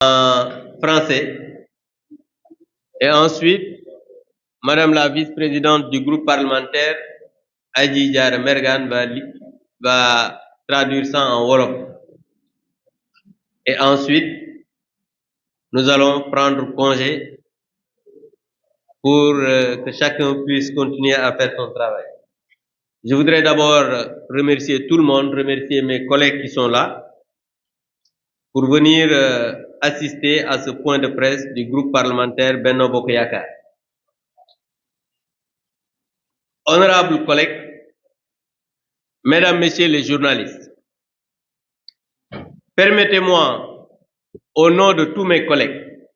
en français. Et ensuite, Madame la vice-présidente du groupe parlementaire, Adji Diarra Mergane, va traduire ça en Wolof. Et ensuite, nous allons prendre congé pour que chacun puisse continuer à faire son travail. Je voudrais d'abord remercier tout le monde, remercier mes collègues qui sont là pour venir assister à ce point de presse du groupe parlementaire Benno Bokk Yakaar. Honorables collègues, Mesdames, Messieurs les journalistes, permettez-moi, au nom de tous mes collègues,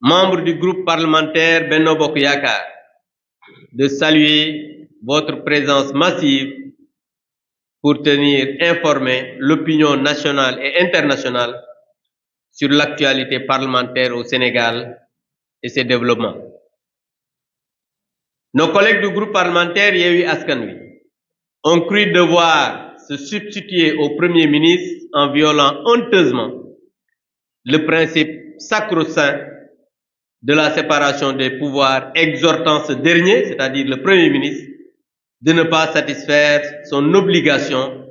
membres du groupe parlementaire Benno Bokk Yakaar, de saluer votre présence massive pour tenir informée l'opinion nationale et internationale sur l'actualité parlementaire au Sénégal et ses développements. Nos collègues du groupe parlementaire Yewwi Askan Wi ont cru devoir se substituer au Premier ministre en violant honteusement le principe sacro-saint de la séparation des pouvoirs, exhortant ce dernier, c'est-à-dire le Premier ministre, de ne pas satisfaire son obligation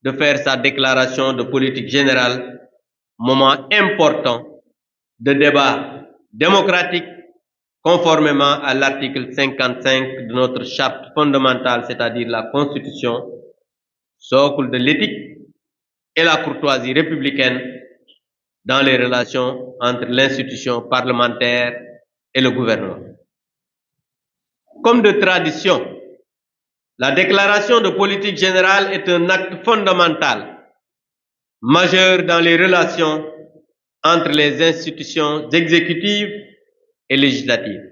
de faire sa déclaration de politique générale, moment important de débat démocratique conformément à l'article 55 de notre charte fondamentale, c'est-à-dire la Constitution, socle de l'éthique et la courtoisie républicaine dans les relations entre l'institution parlementaire et le gouvernement. Comme de tradition, la déclaration de politique générale est un acte fondamental, majeur dans les relations entre les institutions exécutives et législatives.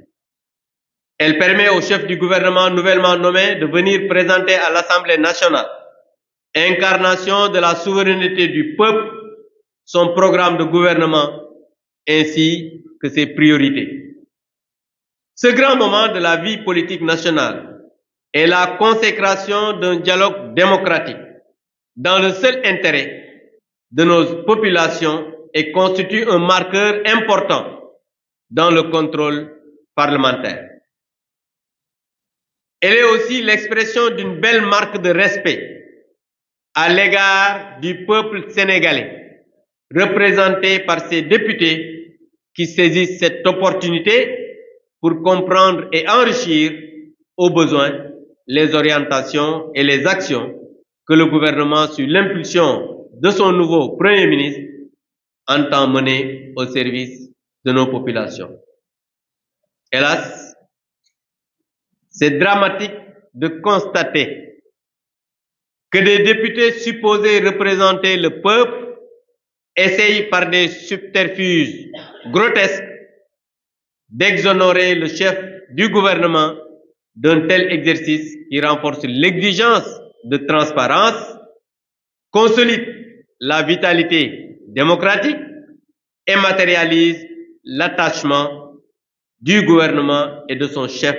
Elle permet au chef du gouvernement nouvellement nommé de venir présenter à l'Assemblée nationale, incarnation de la souveraineté du peuple, son programme de gouvernement ainsi que ses priorités. Ce grand moment de la vie politique nationale est la consécration d'un dialogue démocratique dans le seul intérêt de nos populations et constitue un marqueur important dans le contrôle parlementaire. Elle est aussi l'expression d'une belle marque de respect à l'égard du peuple sénégalais, représenté par ses députés qui saisissent cette opportunité pour comprendre et enrichir au besoin les orientations et les actions que le gouvernement, sous l'impulsion de son nouveau Premier ministre, entend mener au service de nos populations. Hélas, c'est dramatique de constater que des députés supposés représenter le peuple essayent par des subterfuges grotesques d'exonérer le chef du gouvernement d'un tel exercice qui renforce l'exigence de transparence, consolide la vitalité démocratique et matérialise l'attachement du gouvernement et de son chef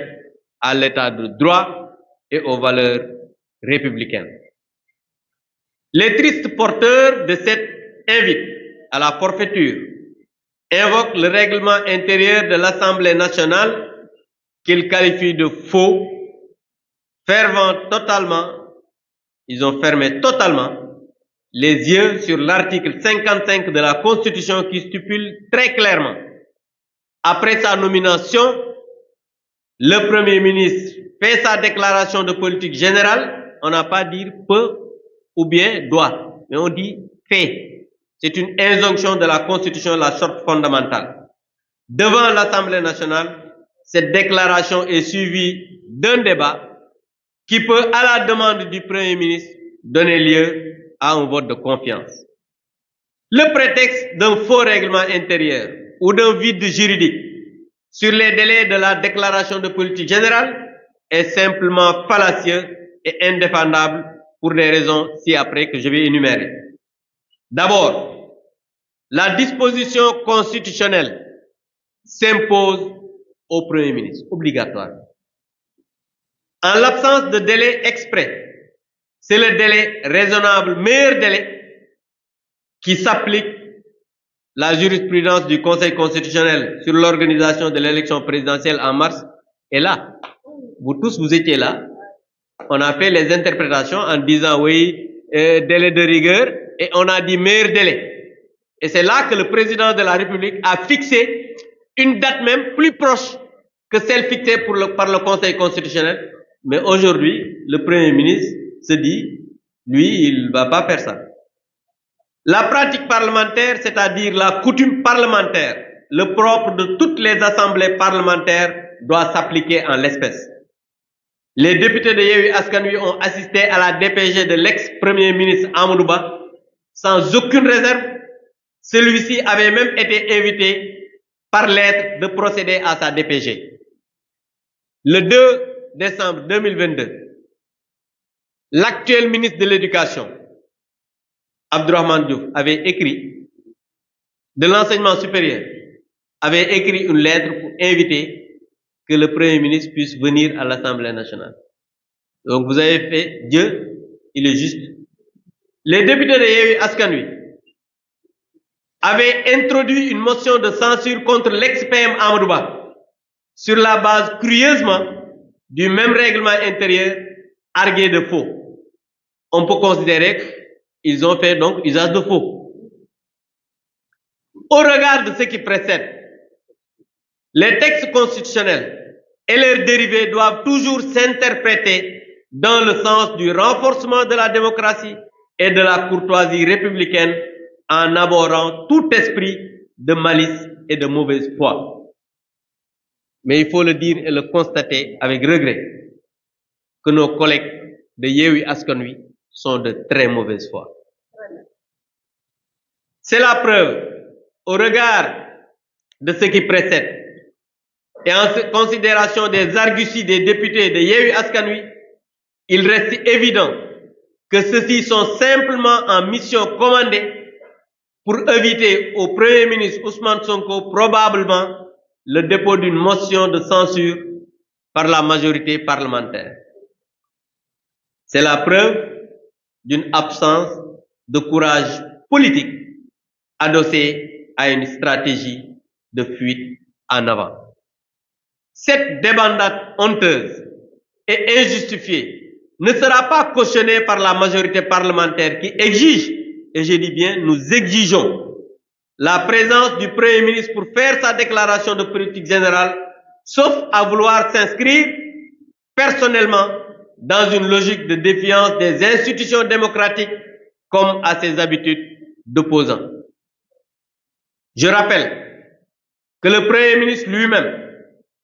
à l'état de droit et aux valeurs républicaines. Les tristes porteurs de cette invite à la forfaiture invoquent le règlement intérieur de l'Assemblée nationale qu'ils qualifient de faux, ils ont fermé totalement les yeux sur l'article 55 de la Constitution qui stipule très clairement, après sa nomination, le Premier ministre fait sa déclaration de politique générale, on n'a pas dit peut ou bien doit, mais on dit fait. C'est une injonction de la Constitution, la charte fondamentale. Devant l'Assemblée nationale, cette déclaration est suivie d'un débat qui peut, à la demande du Premier ministre, donner lieu à un vote de confiance. Le prétexte d'un faux règlement intérieur ou d'un vide juridique sur les délais de la déclaration de politique générale est simplement fallacieux et indéfendable pour des raisons ci-après que je vais énumérer. D'abord, la disposition constitutionnelle s'impose au Premier ministre, obligatoire. En l'absence de délai exprès, c'est le délai raisonnable, meilleur délai, qui s'applique la jurisprudence du Conseil constitutionnel sur l'organisation de l'élection présidentielle en mars est là. Vous tous, vous étiez là. On a fait les interprétations en disant oui, délai de rigueur, et on a dit meilleur délai. Et c'est là que le président de la République a fixé une date même plus proche que celle fixée par le Conseil constitutionnel. Mais aujourd'hui, le Premier ministre se dit, lui, il ne va pas faire ça. La pratique parlementaire, c'est-à-dire la coutume parlementaire, le propre de toutes les assemblées parlementaires, doit s'appliquer en l'espèce. Les députés de Yewwi Askan Wi ont assisté à la DPG de l'ex-premier ministre Amadou Ba sans aucune réserve. Celui-ci avait même été invité par lettre de procéder à sa DPG. Le 2 décembre 2022, l'actuel ministre de l'Éducation, Abdourahmane Diouf, avait écrit, de l'enseignement supérieur, avait écrit une lettre pour inviter que le Premier ministre puisse venir à l'Assemblée nationale. Donc vous avez fait, Dieu, il est juste. Les députés de Yewwi Askan Wi avaient introduit une motion de censure contre l'ex-PM Amadou Ba sur la base curieusement du même règlement intérieur argué de faux. On peut considérer qu'ils ont fait donc usage de faux. Au regard de ce qui précède, les textes constitutionnels et leurs dérivés doivent toujours s'interpréter dans le sens du renforcement de la démocratie et de la courtoisie républicaine en abhorrant tout esprit de malice et de mauvaise foi. Mais il faut le dire et le constater avec regret que nos collègues de Yewwi Askan Wi sont de très mauvaise foi. C'est la preuve, au regard de ce qui précède, et en considération des arguties des députés de Yewwi Askan Wi, il reste évident que ceux-ci sont simplement en mission commandée pour éviter au Premier ministre Ousmane Sonko probablement le dépôt d'une motion de censure par la majorité parlementaire. C'est la preuve d'une absence de courage politique adossée à une stratégie de fuite en avant. Cette débandade honteuse et injustifiée ne sera pas cautionnée par la majorité parlementaire qui exige, et je dis bien, nous exigeons la présence du Premier ministre pour faire sa déclaration de politique générale, sauf à vouloir s'inscrire personnellement dans une logique de défiance des institutions démocratiques comme à ses habitudes d'opposant. Je rappelle que le Premier ministre lui-même,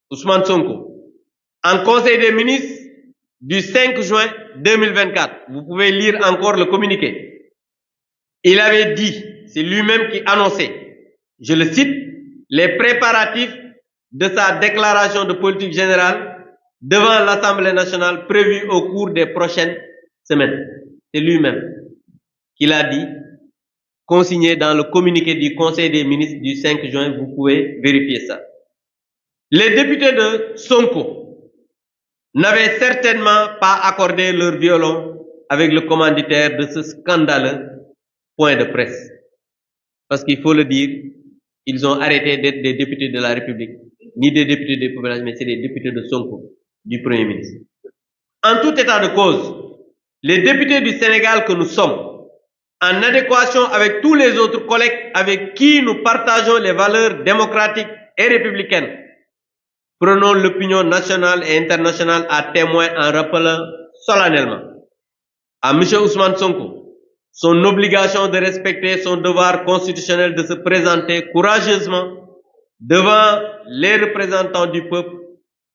Ousmane Sonko, en Conseil des ministres du 5 juin 2024, vous pouvez lire encore le communiqué, il avait dit, c'est lui-même qui annonçait, je le cite, les préparatifs de sa déclaration de politique générale devant l'Assemblée nationale prévue au cours des prochaines semaines. C'est lui-même qui l'a dit, consigné dans le communiqué du Conseil des ministres du 5 juin, vous pouvez vérifier ça. Les députés de Sonko n'avaient certainement pas accordé leur violon avec le commanditaire de ce scandaleux point de presse. Parce qu'il faut le dire, ils ont arrêté d'être des députés de la République, ni des députés des populations, mais c'est des députés de Sonko, du Premier ministre. En tout état de cause, les députés du Sénégal que nous sommes, en adéquation avec tous les autres collègues avec qui nous partageons les valeurs démocratiques et républicaines, prenons l'opinion nationale et internationale à témoin en rappelant solennellement à M. Ousmane Sonko son obligation de respecter son devoir constitutionnel de se présenter courageusement devant les représentants du peuple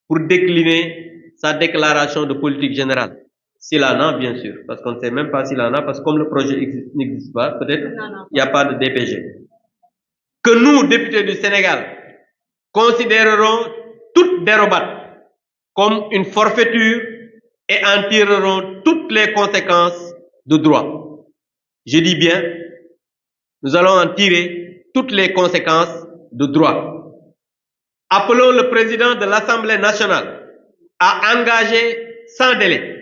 pour décliner sa déclaration de politique générale. S'il en a, bien sûr, parce qu'on ne sait même pas s'il en a, parce que comme le projet n'existe pas, peut-être il n'y a pas de DPG. Que nous, députés du Sénégal, considérerons toute dérobade comme une forfaiture et en tirerons toutes les conséquences de droit. Je dis bien, nous allons en tirer toutes les conséquences de droit. Appelons le président de l'Assemblée nationale à engager sans délai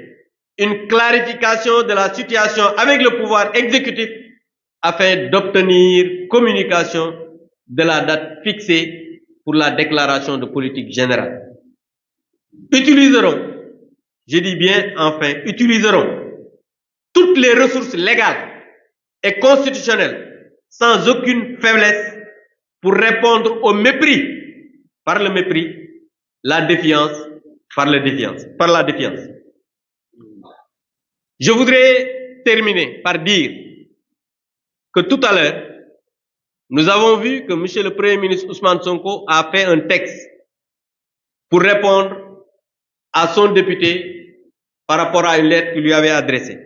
une clarification de la situation avec le pouvoir exécutif afin d'obtenir communication de la date fixée pour la déclaration de politique générale. Utiliseront, je dis bien enfin, utiliseront toutes les ressources légales et constitutionnelles sans aucune faiblesse pour répondre au mépris par le mépris, la défiance par la défiance. Je voudrais terminer par dire que tout à l'heure, nous avons vu que M. le Premier ministre Ousmane Sonko a fait un texte pour répondre à son député par rapport à une lettre qu'il lui avait adressée.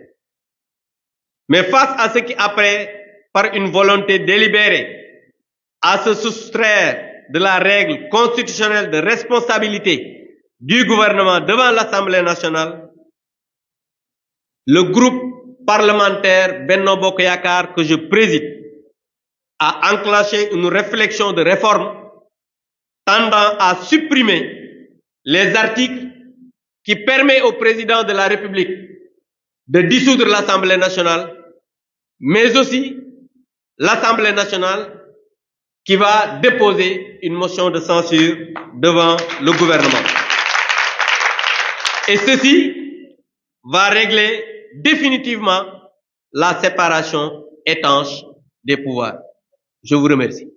Mais face à ce qui apparaît par une volonté délibérée à se soustraire de la règle constitutionnelle de responsabilité du gouvernement devant l'Assemblée nationale, le groupe parlementaire Benno Bokk Yakaar que je préside a enclenché une réflexion de réforme tendant à supprimer les articles qui permettent au président de la République de dissoudre l'Assemblée nationale, mais aussi l'Assemblée nationale qui va déposer une motion de censure devant le gouvernement. Et ceci va régler définitivement la séparation étanche des pouvoirs. Je vous remercie.